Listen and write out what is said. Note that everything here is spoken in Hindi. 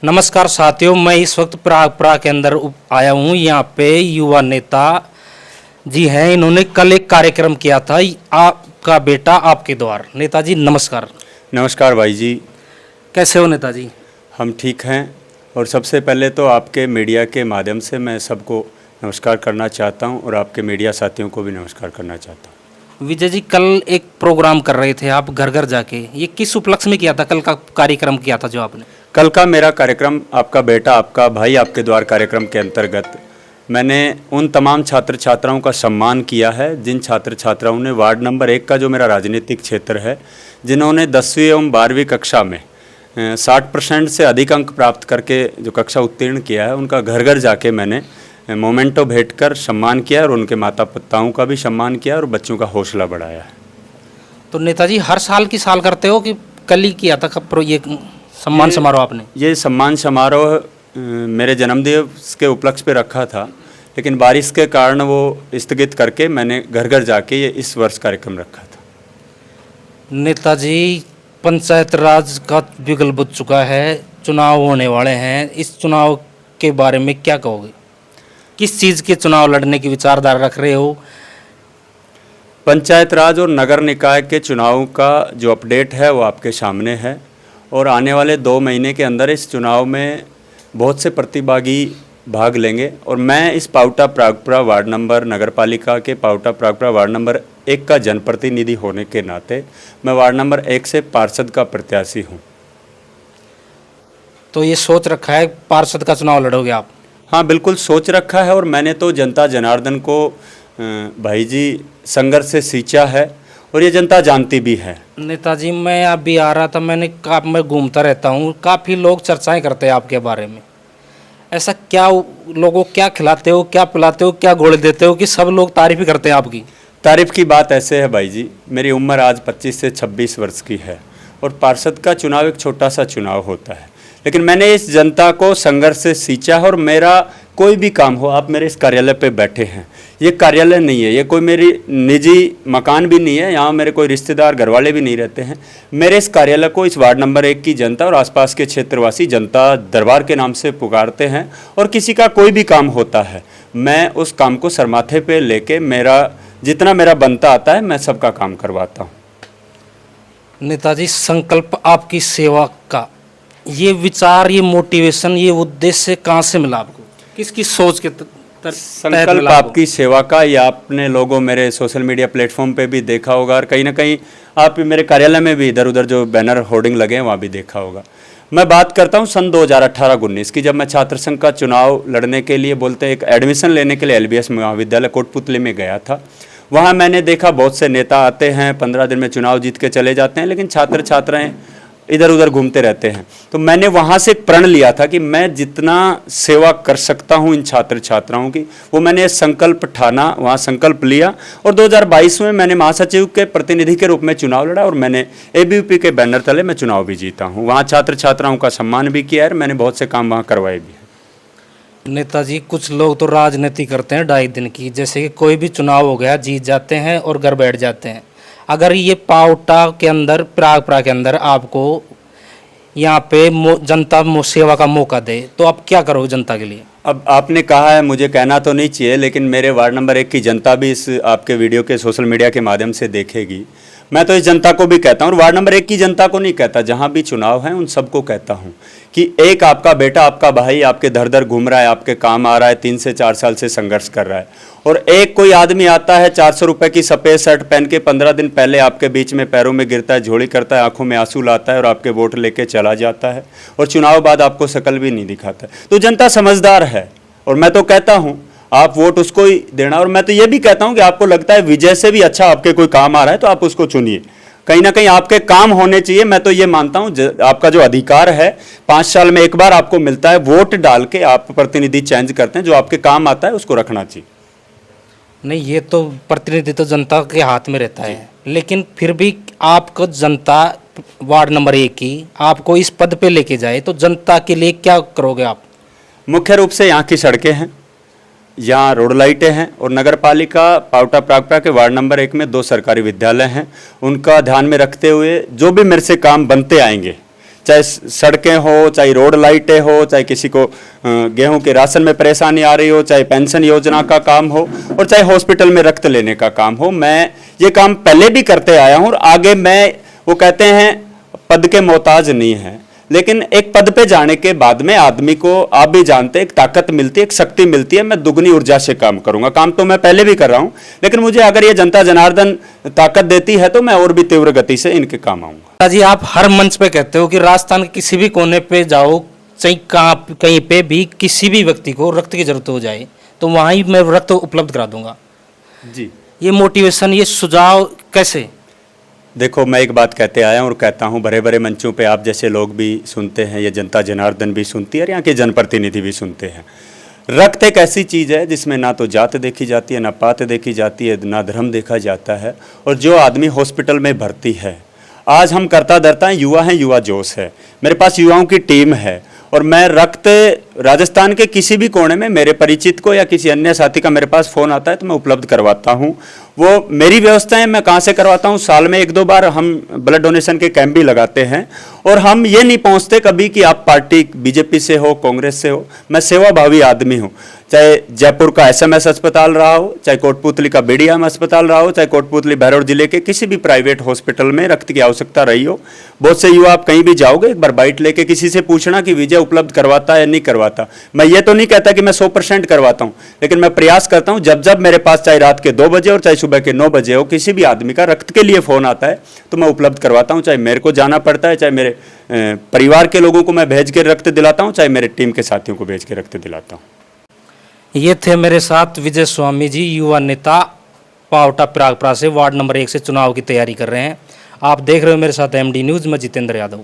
नमस्कार साथियों, मैं इस वक्त प्राग के अंदर आया हूँ। यहाँ पे युवा नेता जी हैं। इन्होंने कल एक कार्यक्रम किया था, आपका बेटा आपके द्वार। नेताजी नमस्कार। नमस्कार भाई जी। कैसे हो नेताजी? हम ठीक हैं। और सबसे पहले तो आपके मीडिया के माध्यम से मैं सबको नमस्कार करना चाहता हूं और आपके मीडिया साथियों को भी नमस्कार करना चाहता हूं। विजय जी, कल एक प्रोग्राम कर रहे थे आप घर घर जाके, ये किस उपलक्ष्य में किया था? कल का कार्यक्रम किया था जो आपने? कल का मेरा कार्यक्रम आपका बेटा आपका भाई आपके द्वार कार्यक्रम के अंतर्गत मैंने उन तमाम छात्र छात्राओं का सम्मान किया है जिन छात्र छात्राओं ने वार्ड नंबर 1 का जो मेरा राजनीतिक क्षेत्र है, जिन्होंने 10वीं एवं 12वीं कक्षा में 60% से अधिक अंक प्राप्त करके जो कक्षा उत्तीर्ण किया है, उनका घर घर जाके मैंने मोमेंटो भेंट कर सम्मान किया और उनके माता पिताओं का भी सम्मान किया और बच्चों का हौसला बढ़ाया है। तो नेताजी हर साल की साल करते हो कि कल ही किया था ये सम्मान समारोह आपने? ये सम्मान समारोह मेरे जन्मदिवस के उपलक्ष्य पे रखा था, लेकिन बारिश के कारण वो स्थगित करके मैंने घर घर जाके ये इस वर्ष कार्यक्रम रखा था। नेताजी, पंचायत राज का बिगुल बुझ चुका है, चुनाव होने वाले हैं। इस चुनाव के बारे में क्या कहोगे? किस चीज़ के चुनाव लड़ने की विचारधारा रख रहे हो? पंचायत राज और नगर निकाय के चुनाव का जो अपडेट है वो आपके सामने है और आने वाले 2 महीने के अंदर इस चुनाव में बहुत से प्रतिभागी भाग लेंगे। और मैं इस पाउटा प्रागपुरा वार्ड नंबर नगर पालिका के पाउटा प्रागपुरा वार्ड नंबर 1 का जनप्रतिनिधि होने के नाते मैं वार्ड नंबर 1 से पार्षद का प्रत्याशी हूँ। तो ये सोच रखा है पार्षद का चुनाव लड़ोगे आप? हाँ, बिल्कुल सोच रखा है और मैंने तो जनता जनार्दन को भाई जी संघर्ष से सींचा है और ये जनता जानती भी है। नेताजी, मैं अभी आ रहा था, मैं घूमता रहता हूँ, काफ़ी लोग चर्चाएं करते हैं आपके बारे में। ऐसा क्या लोगों को क्या खिलाते हो, क्या पिलाते हो, क्या घोल देते हो कि सब लोग तारीफ ही करते हैं आपकी? तारीफ की बात ऐसे है भाई जी, मेरी उम्र आज 25 से 26 वर्ष की है और पार्षद का चुनाव एक छोटा सा चुनाव होता है, लेकिन मैंने इस जनता को संघर्ष से सींचा है। और मेरा कोई भी काम हो, आप मेरे इस कार्यालय पे बैठे हैं, ये कार्यालय नहीं है, ये कोई मेरी निजी मकान भी नहीं है, यहाँ मेरे कोई रिश्तेदार घरवाले भी नहीं रहते हैं। मेरे इस कार्यालय को इस वार्ड नंबर 1 की जनता और आसपास के क्षेत्रवासी जनता दरबार के नाम से पुकारते हैं और किसी का कोई भी काम होता है, मैं उस काम को सरमाथे पे लेके जितना मेरा बनता आता है मैं सबका काम करवाता हूँ। नेताजी, संकल्प आपकी सेवा का ये विचार, ये मोटिवेशन, ये उद्देश्य कहाँ से मिला आपको? किसकी सोच के संकल्प आपकी सेवा का, ये आपने लोगों मेरे सोशल मीडिया प्लेटफॉर्म पे भी देखा होगा और कहीं ना कहीं आप मेरे कार्यालय में भी इधर उधर जो बैनर होर्डिंग लगे हैं वहाँ भी देखा होगा। मैं बात करता हूँ सन 2018-19 की, जब मैं छात्र संघ का चुनाव लड़ने के लिए बोलते एक एडमिशन लेने के लिए LBS महाविद्यालय कोटपुतली में गया था। वहाँ मैंने देखा बहुत से नेता आते हैं, 15 दिन में चुनाव जीत के चले जाते हैं, लेकिन छात्र छात्राएँ इधर उधर घूमते रहते हैं। तो मैंने वहाँ से प्रण लिया था कि मैं जितना सेवा कर सकता हूँ इन छात्र छात्राओं की, वो मैंने संकल्प ठाना, वहाँ संकल्प लिया और 2022 में मैंने महासचिव के प्रतिनिधि के रूप में चुनाव लड़ा और मैंने ABVP के बैनर तले मैं चुनाव भी जीता हूँ। वहाँ छात्र छात्राओं का सम्मान भी किया है, मैंने बहुत से काम वहाँ करवाए भी हैं। नेताजी, कुछ लोग तो राजनीति करते हैं 2.5 दिन की, जैसे कि कोई भी चुनाव हो गया, जीत जाते हैं और घर बैठ जाते हैं। अगर ये पाउटा के अंदर, प्राग के अंदर आपको यहाँ पे जनता सेवा का मौका दे तो आप क्या करोगे जनता के लिए? अब आपने कहा है, मुझे कहना तो नहीं चाहिए, लेकिन मेरे वार्ड नंबर 1 की जनता भी इस आपके वीडियो के सोशल मीडिया के माध्यम से देखेगी। मैं तो इस जनता को भी कहता हूँ और वार्ड नंबर 1 की जनता को नहीं कहता, जहाँ भी चुनाव है उन सबको कहता हूँ कि एक आपका बेटा आपका भाई आपके दर दर घूम रहा है, आपके काम आ रहा है, 3 से 4 साल से संघर्ष कर रहा है, और एक कोई आदमी आता है 400 रुपये की सफ़ेद शर्ट पहन के 15 दिन पहले आपके बीच में पैरों में गिरता है, झोली करता है, आंखों में आंसू लाता है और आपके वोट लेके चला जाता है और चुनाव बाद आपको शकल भी नहीं दिखाता। तो जनता समझदार है और मैं तो कहता हूँ आप वोट उसको ही देना। और मैं तो ये भी कहता हूँ कि आपको लगता है विजय से भी अच्छा आपके कोई काम आ रहा है तो आप उसको चुनिए, कहीं ना कहीं आपके काम होने चाहिए। मैं तो ये मानता हूँ आपका जो अधिकार है 5 साल में एक बार आपको मिलता है, वोट डाल के आप प्रतिनिधि चेंज करते हैं, जो आपके काम आता है उसको रखना चाहिए। नहीं, ये तो प्रतिनिधि तो जनता के हाथ में रहता है, लेकिन फिर भी आपको जनता वार्ड नंबर 1 की आपको इस पद पे लेके जाए तो जनता के लिए क्या करोगे आप? मुख्य रूप से यहाँ की सड़कें हैं, यहाँ रोड लाइटें हैं और नगर पालिका पाउटा प्रागपुरा के वार्ड नंबर 1 में 2 सरकारी विद्यालय हैं। उनका ध्यान में रखते हुए जो भी मेरे से काम बनते आएंगे, चाहे सड़कें हो, चाहे रोड लाइटें हो, चाहे किसी को गेहूं के राशन में परेशानी आ रही हो, चाहे पेंशन योजना का काम हो, और चाहे हॉस्पिटल में रक्त लेने का काम हो। मैं ये काम पहले भी करते आया हूँ और आगे मैं, वो कहते हैं पद के मोहताज नहीं है, लेकिन एक पद पे जाने के बाद में आदमी को, आप भी जानते हैं, एक ताकत मिलती है, एक शक्ति मिलती है। मैं दुगनी ऊर्जा से काम करूंगा। काम तो मैं पहले भी कर रहा हूं, लेकिन मुझे अगर ये जनता जनार्दन ताकत देती है तो मैं और भी तीव्र गति से इनके काम आऊंगा। जी, आप हर मंच पे कहते हो कि राजस्थान के किसी भी कोने पे जाओ, चाहे कहीं पे भी किसी भी व्यक्ति को रक्त की जरूरत हो जाए तो वहाँ ही मैं रक्त उपलब्ध करा दूंगा। जी, ये मोटिवेशन, ये सुझाव कैसे? देखो, मैं एक बात कहते आया हूँ और कहता हूँ, बड़े बड़े मंचों पे आप जैसे लोग भी सुनते हैं, ये जनता जनार्दन भी सुनती है और यहाँ के जनप्रतिनिधि भी सुनते हैं। रक्त एक ऐसी चीज़ है जिसमें ना तो जात देखी जाती है, ना पात देखी जाती है, ना धर्म देखा जाता है। और जो आदमी हॉस्पिटल में भर्ती है, आज हम करता धरता हैं, युवा जोश है, मेरे पास युवाओं की टीम है, और मैं रक्त राजस्थान के किसी भी कोने में मेरे परिचित को या किसी अन्य साथी का मेरे पास फ़ोन आता है तो मैं उपलब्ध करवाता हूँ। वो मेरी व्यवस्था है, मैं कहाँ से करवाता हूँ, साल में 1-2 बार हम ब्लड डोनेशन के कैंप भी लगाते हैं। और हम ये नहीं पहुँचते कभी कि आप पार्टी बीजेपी से हो, कांग्रेस से हो। मैं सेवाभावी आदमी हूँ। चाहे जयपुर का SMS अस्पताल रहा हो, चाहे कोटपुतली का BDM अस्पताल रहा हो, चाहे कोटपुतली भैरव जिले के किसी भी प्राइवेट हॉस्पिटल में रक्त की आवश्यकता रही हो। बहुत से युवा, आप कहीं भी जाओगे, एक बार बाइट लेके किसी से पूछना कि विजय उपलब्ध करवाता है या नहीं करवाता। मैं ये तो नहीं कहता कि मैं 100% करवाता हूँ, लेकिन मैं प्रयास करता हूँ जब जब मेरे पास चाहे रात के 2 बजे और चाहे सुबह के 9 बजे हो, किसी भी आदमी का रक्त के लिए फ़ोन आता है तो मैं उपलब्ध करवाता हूँ। चाहे मेरे को जाना पड़ता है, चाहे मेरे परिवार के लोगों को मैं भेज के रक्त दिलाता हूँ, चाहे मेरे टीम के साथियों को भेज के रक्त दिलाता हूँ। ये थे मेरे साथ विजय स्वामी जी, युवा नेता, पावटा प्रागप्रा से, वार्ड नंबर 1 से चुनाव की तैयारी कर रहे हैं। आप देख रहे हो मेरे साथ MD न्यूज़ में जितेंद्र यादव।